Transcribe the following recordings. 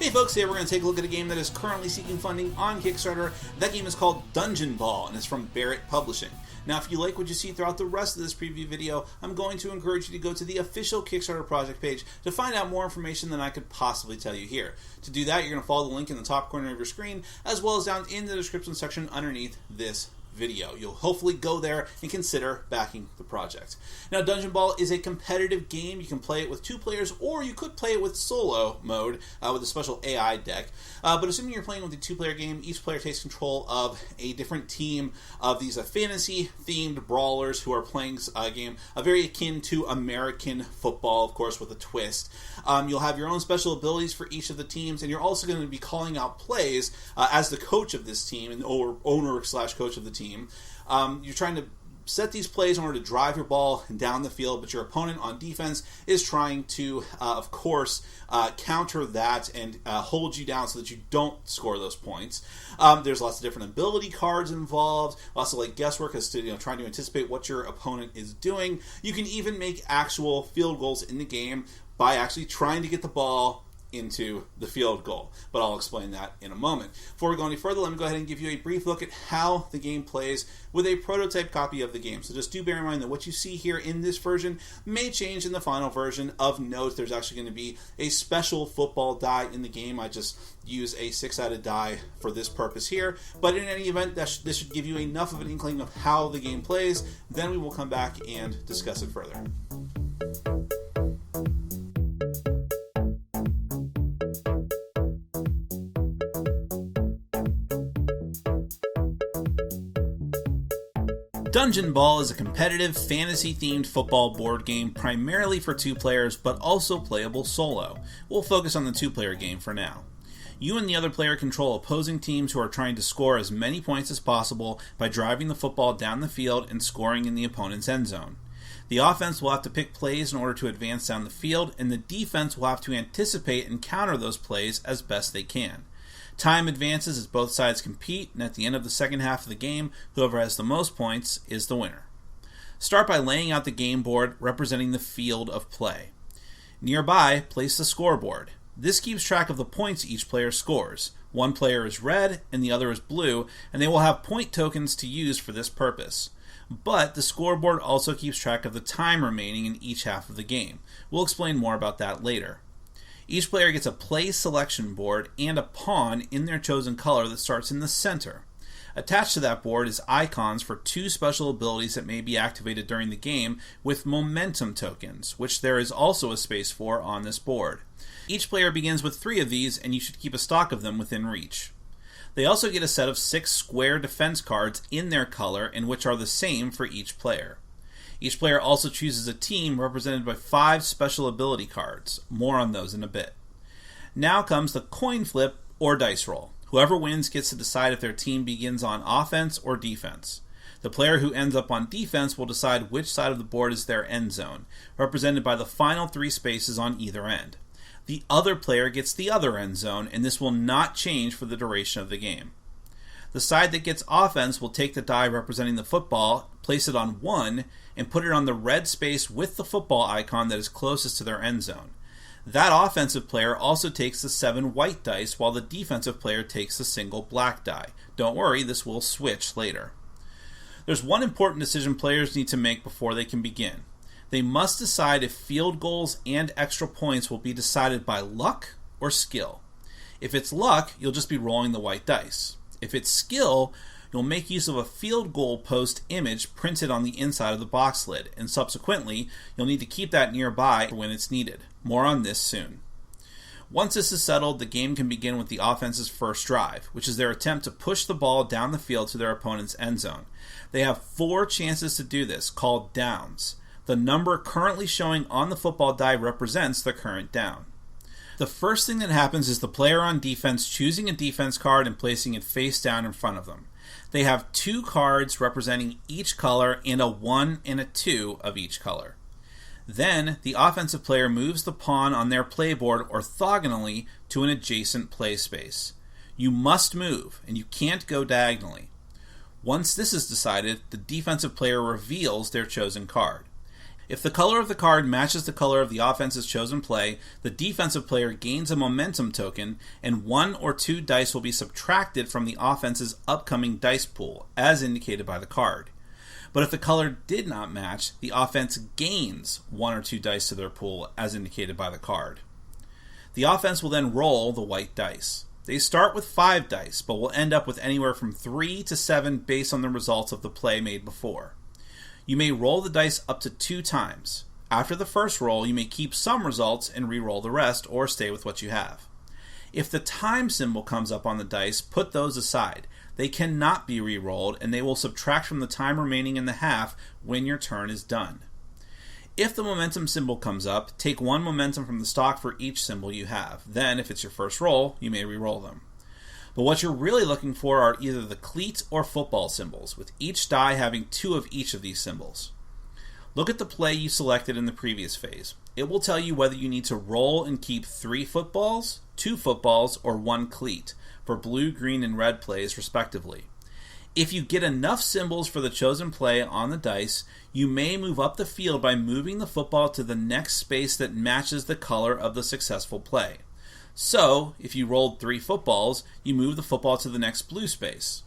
Hey folks, today we're going to take a look at a game that is currently seeking funding on Kickstarter. That game is called Dungeon Ball, and it's from Barrett Publishing. Now, if you like what you see throughout the rest of this preview video, I'm going to encourage you to go to the official Kickstarter project page to find out more information than I could possibly tell you here. To do that, you're going to follow the link in the top corner of your screen, as well as down in the description section underneath this video. You'll hopefully go there and consider backing the project. Now, Dungeon Ball is a competitive game. You can play it with 2 players, or you could play it with solo mode with a special AI deck. But assuming you're playing with a 2-player game, each player takes control of a different team of these fantasy-themed brawlers who are playing a game very akin to American football, of course, with a twist. You'll have your own special abilities for each of the teams, and you're also going to be calling out plays as the coach of this team, and owner/coach of the team. You're trying to set these plays in order to drive your ball down the field, but your opponent on defense is trying to, of course, counter that and hold you down so that you don't score those points. There's lots of different ability cards involved, lots of like guesswork as to trying to anticipate what your opponent is doing. You can even make actual field goals in the game by actually trying to get the ball into the field goal, but I'll explain that in a moment. Before we go any further, let me go ahead and give you a brief look at how the game plays with a prototype copy of the game. So just do bear in mind that what you see here in this version may change in the final version. Of note, there's actually going to be a special football die in the game. I just use a 6-sided die for this purpose here, but in any event, this should give you enough of an inkling of how the game plays. Then we will come back and discuss it further. Dungeon Ball is a competitive, fantasy-themed football board game primarily for 2 players, but also playable solo. We'll focus on the 2-player game for now. You and the other player control opposing teams who are trying to score as many points as possible by driving the football down the field and scoring in the opponent's end zone. The offense will have to pick plays in order to advance down the field, and the defense will have to anticipate and counter those plays as best they can. Time advances as both sides compete, and at the end of the second half of the game, whoever has the most points is the winner. Start by laying out the game board representing the field of play. Nearby, place the scoreboard. This keeps track of the points each player scores. One player is red and the other is blue, and they will have point tokens to use for this purpose. But the scoreboard also keeps track of the time remaining in each half of the game. We'll explain more about that later. Each player gets a play selection board and a pawn in their chosen color that starts in the center. Attached to that board is icons for 2 special abilities that may be activated during the game with momentum tokens, which there is also a space for on this board. Each player begins with 3 of these, and you should keep a stock of them within reach. They also get a set of 6 square defense cards in their color, and which are the same for each player. Each player also chooses a team represented by 5 special ability cards. More on those in a bit. Now comes the coin flip or dice roll. Whoever wins gets to decide if their team begins on offense or defense. The player who ends up on defense will decide which side of the board is their end zone, represented by the final 3 spaces on either end. The other player gets the other end zone, and this will not change for the duration of the game. The side that gets offense will take the die representing the football, place it on 1, and put it on the red space with the football icon that is closest to their end zone. That offensive player also takes the 7 white dice, while the defensive player takes the single black die. Don't worry, this will switch later. There's one important decision players need to make before they can begin. They must decide if field goals and extra points will be decided by luck or skill. If it's luck, you'll just be rolling the white dice. If it's skill, you'll make use of a field goal post image printed on the inside of the box lid, and subsequently, you'll need to keep that nearby when it's needed. More on this soon. Once this is settled, the game can begin with the offense's first drive, which is their attempt to push the ball down the field to their opponent's end zone. They have 4 chances to do this, called downs. The number currently showing on the football die represents the current down. The first thing that happens is the player on defense choosing a defense card and placing it face down in front of them. They have 2 cards representing each color and a 1 and a 2 of each color. Then, the offensive player moves the pawn on their playboard orthogonally to an adjacent play space. You must move, and you can't go diagonally. Once this is decided, the defensive player reveals their chosen card. If the color of the card matches the color of the offense's chosen play, the defensive player gains a momentum token, and 1 or 2 dice will be subtracted from the offense's upcoming dice pool, as indicated by the card. But if the color did not match, the offense gains 1 or 2 dice to their pool, as indicated by the card. The offense will then roll the white dice. They start with 5 dice, but will end up with anywhere from 3 to 7 based on the results of the play made before. You may roll the dice up to 2 times. After the first roll, you may keep some results and re-roll the rest, or stay with what you have. If the time symbol comes up on the dice, put those aside. They cannot be re-rolled, and they will subtract from the time remaining in the half when your turn is done. If the momentum symbol comes up, take 1 momentum from the stock for each symbol you have. Then, if it's your first roll, you may re-roll them. But what you're really looking for are either the cleat or football symbols, with each die having 2 of each of these symbols. Look at the play you selected in the previous phase. It will tell you whether you need to roll and keep 3 footballs, 2 footballs, or 1 cleat for blue, green, and red plays respectively. If you get enough symbols for the chosen play on the dice, you may move up the field by moving the football to the next space that matches the color of the successful play. So, if you rolled 3 footballs, you move the football to the next blue space.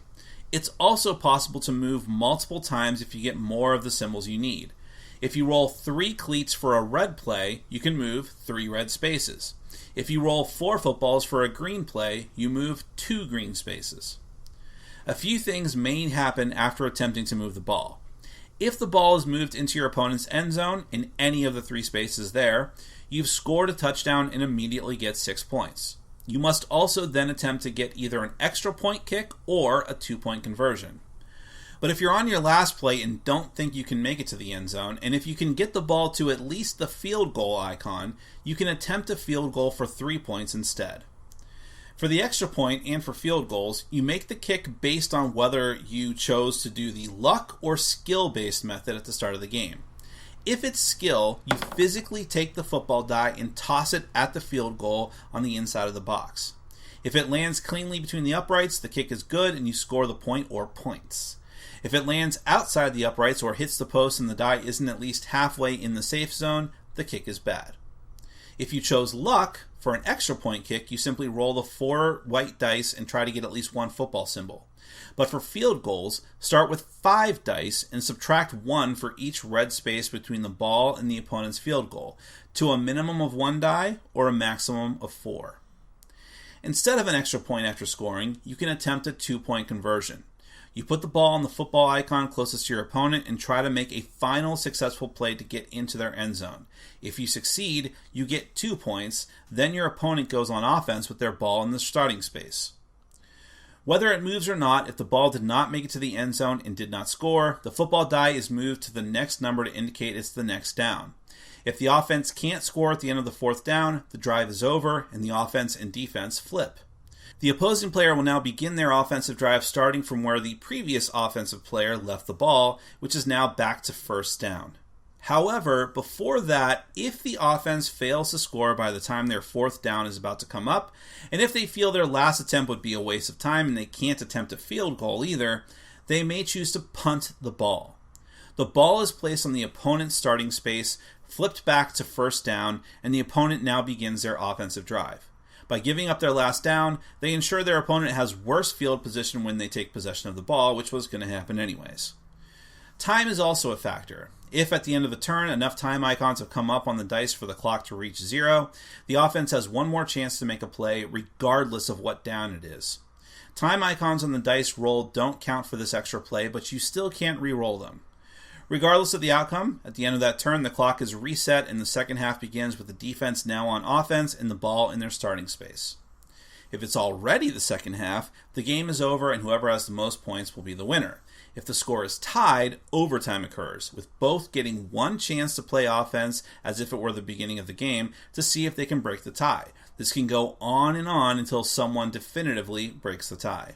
It's also possible to move multiple times if you get more of the symbols you need. If you roll 3 cleats for a red play, you can move 3 red spaces. If you roll 4 footballs for a green play, you move 2 green spaces. A few things may happen after attempting to move the ball. If the ball is moved into your opponent's end zone in any of the 3 spaces there, you've scored a touchdown and immediately get 6 points. You must also then attempt to get either an extra point kick or a 2-point conversion. But if you're on your last play and don't think you can make it to the end zone, and if you can get the ball to at least the field goal icon, you can attempt a field goal for 3 points instead. For the extra point and for field goals, you make the kick based on whether you chose to do the luck or skill-based method at the start of the game. If it's skill, you physically take the football die and toss it at the field goal on the inside of the box. If it lands cleanly between the uprights, the kick is good and you score the point or points. If it lands outside the uprights or hits the post and the die isn't at least halfway in the safe zone, the kick is bad. If you chose luck for an extra point kick, you simply roll the 4 white dice and try to get at least 1 football symbol. But for field goals, start with 5 dice and subtract 1 for each red space between the ball and the opponent's field goal, to a minimum of 1 die or a maximum of 4. Instead of an extra point after scoring, you can attempt a 2-point conversion. You put the ball on the football icon closest to your opponent and try to make a final successful play to get into their end zone. If you succeed, you get 2 points, then your opponent goes on offense with their ball in the starting space. Whether it moves or not, if the ball did not make it to the end zone and did not score, the football die is moved to the next number to indicate it's the next down. If the offense can't score at the end of the 4th down, the drive is over and the offense and defense flip. The opposing player will now begin their offensive drive starting from where the previous offensive player left the ball, which is now back to 1st down. However, before that, if the offense fails to score by the time their 4th down is about to come up, and if they feel their last attempt would be a waste of time and they can't attempt a field goal either, they may choose to punt the ball. The ball is placed on the opponent's starting space, flipped back to 1st down, and the opponent now begins their offensive drive. By giving up their last down, they ensure their opponent has worse field position when they take possession of the ball, which was going to happen anyways. Time is also a factor. If at the end of the turn enough time icons have come up on the dice for the clock to reach 0, the offense has one more chance to make a play regardless of what down it is. Time icons on the dice rolled don't count for this extra play, but you still can't re-roll them. Regardless of the outcome, at the end of that turn, the clock is reset and the second half begins with the defense now on offense and the ball in their starting space. If it's already the second half, the game is over and whoever has the most points will be the winner. If the score is tied, overtime occurs, with both getting one chance to play offense as if it were the beginning of the game to see if they can break the tie. This can go on and on until someone definitively breaks the tie.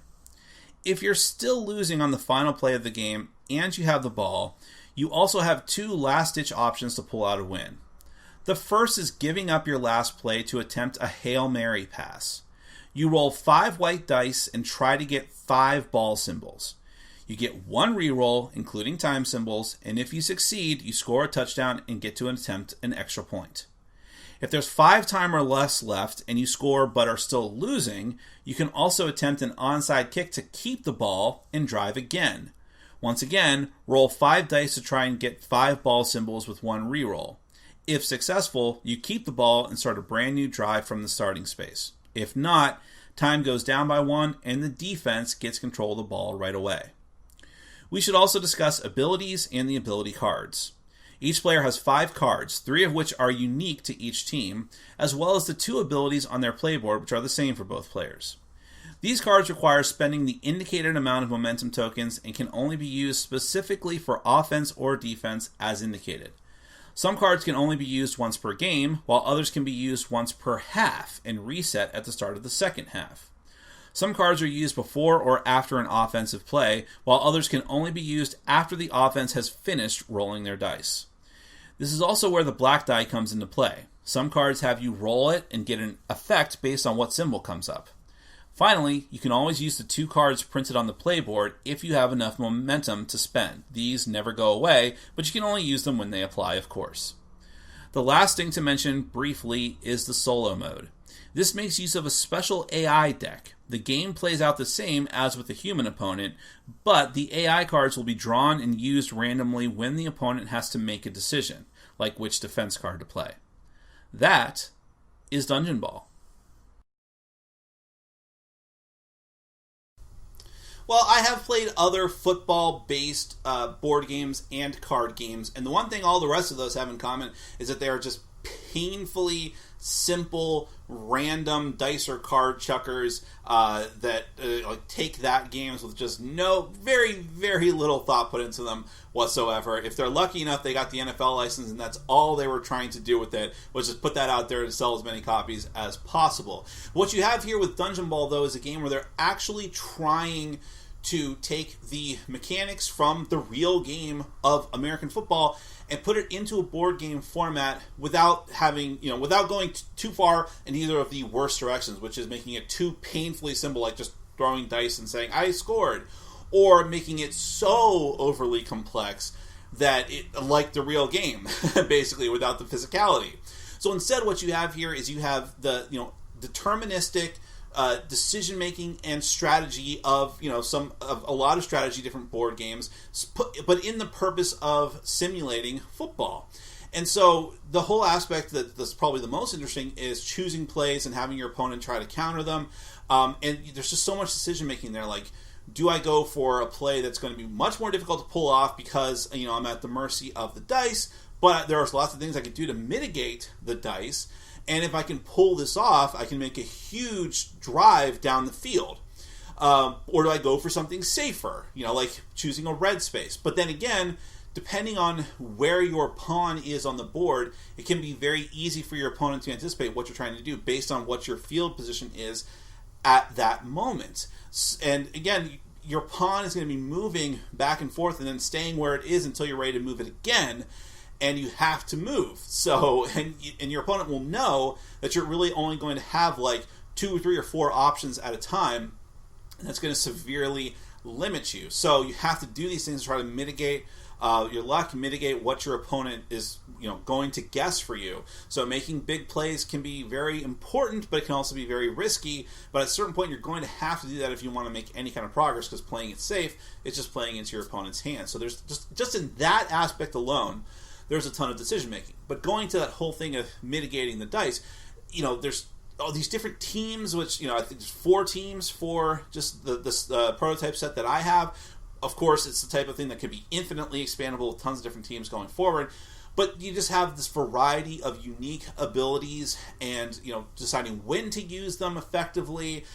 If you're still losing on the final play of the game and you have the ball, you also have 2 last-ditch options to pull out a win. The first is giving up your last play to attempt a Hail Mary pass. You roll 5 white dice and try to get 5 ball symbols. You get one reroll, including time symbols, and if you succeed, you score a touchdown and get to attempt an extra point. If there's 5 time or less left and you score but are still losing, you can also attempt an onside kick to keep the ball and drive again. Once again, roll 5 dice to try and get 5 ball symbols with one reroll. If successful, you keep the ball and start a brand new drive from the starting space. If not, time goes down by 1 and the defense gets control of the ball right away. We should also discuss abilities and the ability cards. Each player has 5 cards, 3 of which are unique to each team, as well as the 2 abilities on their playboard which are the same for both players. These cards require spending the indicated amount of momentum tokens and can only be used specifically for offense or defense as indicated. Some cards can only be used once per game, while others can be used once per half and reset at the start of the second half. Some cards are used before or after an offensive play, while others can only be used after the offense has finished rolling their dice. This is also where the black die comes into play. Some cards have you roll it and get an effect based on what symbol comes up. Finally, you can always use the 2 cards printed on the playboard if you have enough momentum to spend. These never go away, but you can only use them when they apply, of course. The last thing to mention briefly is the solo mode. This makes use of a special AI deck. The game plays out the same as with a human opponent, but the AI cards will be drawn and used randomly when the opponent has to make a decision, like which defense card to play. That is Dungeon Ball. Well, I have played other football-based board games and card games, and the one thing all the rest of those have in common is that they are just painfully simple, random dice or card chuckers that take that games with just very, very little thought put into them whatsoever. If they're lucky enough, they got the NFL license, and that's all they were trying to do with it, was just put that out there to sell as many copies as possible. What you have here with Dungeon Ball, though, is a game where they're actually trying to take the mechanics from the real game of American football and put it into a board game format without going too far in either of the worst directions, which is making it too painfully simple, like just throwing dice and saying, I scored, or making it so overly complex that it, like the real game, basically, without the physicality. So instead, what you have here is you have the, deterministic decision making and strategy of a lot of strategy different board games, but in the purpose of simulating football. And so the whole aspect that's probably the most interesting is choosing plays and having your opponent try to counter them. And there's just so much decision making there. Like, do I go for a play that's going to be much more difficult to pull off because I'm at the mercy of the dice, but there's lots of things I can do to mitigate the dice. And if I can pull this off, I can make a huge drive down the field. Or do I go for something safer, like choosing a red space? But then again, depending on where your pawn is on the board, it can be very easy for your opponent to anticipate what you're trying to do based on what your field position is at that moment. And again, your pawn is going to be moving back and forth and then staying where it is until you're ready to move it again. And you have to move. So, and your opponent will know that you're really only going to have like 2, 3, or 4 options at a time. And that's going to severely limit you. So you have to do these things to try to mitigate your luck, mitigate what your opponent is going to guess for you. So making big plays can be very important, but it can also be very risky. But at a certain point, you're going to have to do that if you want to make any kind of progress, because playing it safe, it's just playing into your opponent's hands. So there's just in that aspect alone, there's a ton of decision making. But going to that whole thing of mitigating the dice, there's all these different teams, which, I think there's 4 teams for just the prototype set that I have. Of course, it's the type of thing that could be infinitely expandable with tons of different teams going forward. But you just have this variety of unique abilities and, deciding when to use them effectively.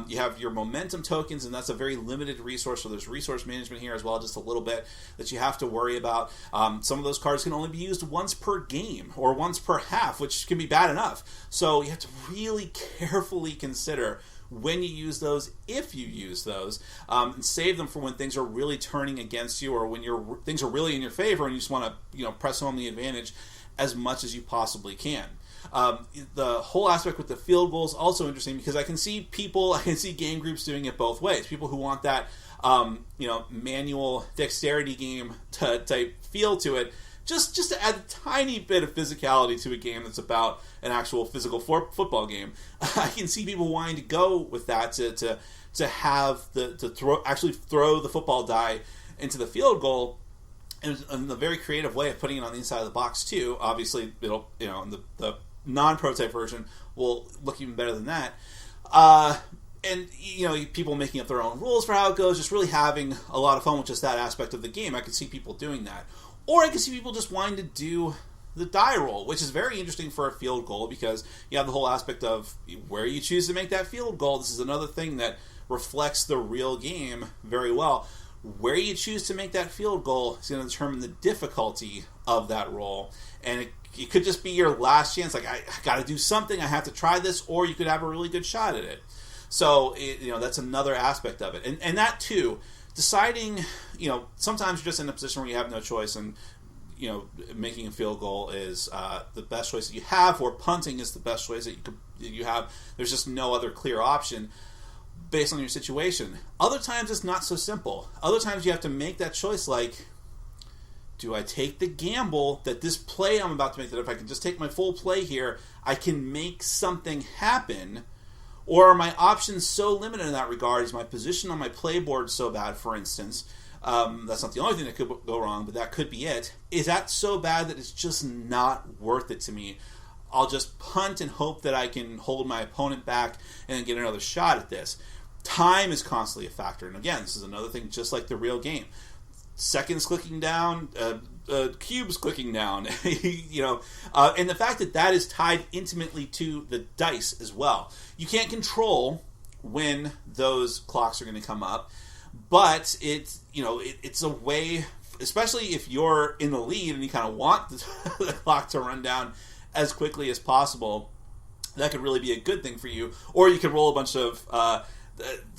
You have your momentum tokens, and that's a very limited resource. So there's resource management here as well, just a little bit that you have to worry about. Some of those cards can only be used once per game or once per half, which can be bad enough. So you have to really carefully consider when you use those, if you use those, and save them for when things are really turning against you, or when things are really in your favor and you just want to press home the advantage as much as you possibly can. The whole aspect with the field goal is also interesting because I can see game groups doing it both ways. People who want that, manual dexterity game type feel to it, just to add a tiny bit of physicality to a game that's about an actual physical football game. I can see people wanting to go with that to have throw the football die into the field goal in a very creative way of putting it on the inside of the box too. Obviously, it'll in the non-pro type version will look even better than that. And people making up their own rules for how it goes, just really having a lot of fun with just that aspect of the game. I could see people doing that. Or I could see people just wanting to do the die roll, which is very interesting for a field goal because you have the whole aspect of where you choose to make that field goal. This is another thing that reflects the real game very well. Where you choose to make that field goal is going to determine the difficulty of that roll. And it could just be your last chance. Like, I got to do something. I have to try this. Or you could have a really good shot at it. So, that's another aspect of it. And that, too, deciding, sometimes you're just in a position where you have no choice. And, making a field goal is the best choice that you have. Or punting is the best choice that you have. There's just no other clear option based on your situation. Other times it's not so simple. Other times you have to make that choice like, do I take the gamble that this play I'm about to make, that if I can just take my full play here, I can make something happen? Or are my options so limited in that regard? Is my position on my play board so bad, for instance? That's not the only thing that could go wrong, but that could be it. Is that so bad that it's just not worth it to me? I'll just punt and hope that I can hold my opponent back and get another shot at this. Time is constantly a factor. And again, this is another thing just like the real game. Seconds clicking down, cubes clicking down, and the fact that is tied intimately to the dice as well. You can't control when those clocks are going to come up, but it's a way, especially if you're in the lead and you kind of want the clock to run down as quickly as possible, that could really be a good thing for you. Or you could roll a bunch of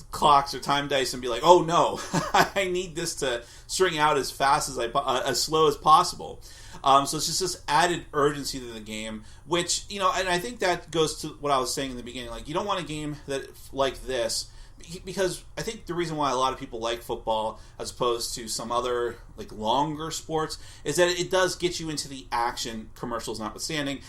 clocks or time dice and be like, oh no, I need this to string out as fast as slow as possible. So it's just this added urgency to the game, which, and I think that goes to what I was saying in the beginning. Like, you don't want a game like this, because I think the reason why a lot of people like football as opposed to some other longer sports is that it does get you into the action, commercials notwithstanding,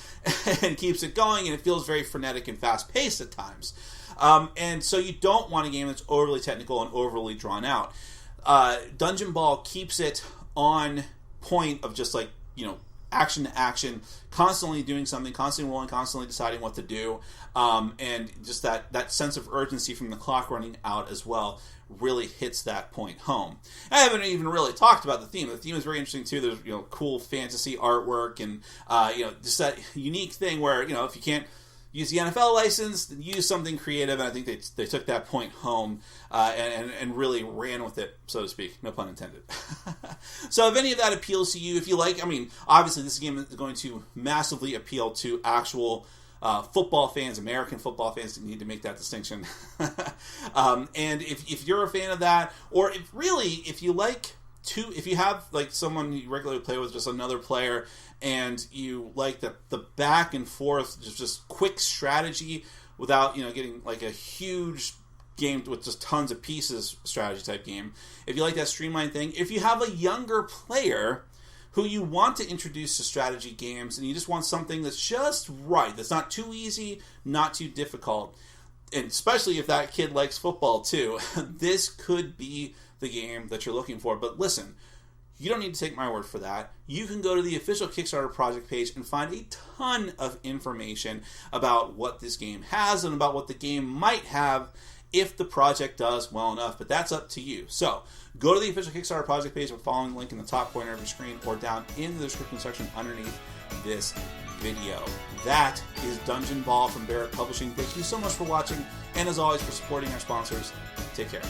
and keeps it going, and it feels very frenetic and fast-paced at times. And so you don't want a game that's overly technical and overly drawn out. Dungeon Ball keeps it on point of just action to action, constantly doing something, constantly rolling, constantly deciding what to do, and just that sense of urgency from the clock running out as well really hits that point home. I haven't even really talked about the theme. The theme is very interesting too. There's cool fantasy artwork and just that unique thing where if you can't use the NFL license, then use something creative, and I think they took that point home and really ran with it, so to speak. No pun intended. So if any of that appeals to you, if you like, obviously this game is going to massively appeal to actual football fans, American football fans that need to make that distinction. And if you're a fan of that, or if you like if you have someone you regularly play with, just another player, and you like the back and forth, just quick strategy without getting a huge game with just tons of pieces strategy type game. If you like that streamlined thing, if you have a younger player who you want to introduce to strategy games and you just want something that's just right, that's not too easy, not too difficult, and especially if that kid likes football too, this could be the game that you're looking for. But listen, you don't need to take my word for that. You can go to the official Kickstarter project page and find a ton of information about what this game has and about what the game might have if the project does well enough, but that's up to you. So go to the official Kickstarter project page by following the link in the top corner of your screen or down in the description section underneath this video. That is Dungeon Ball from Barrett Publishing. Thank you so much for watching, and as always, for supporting our sponsors. Take care.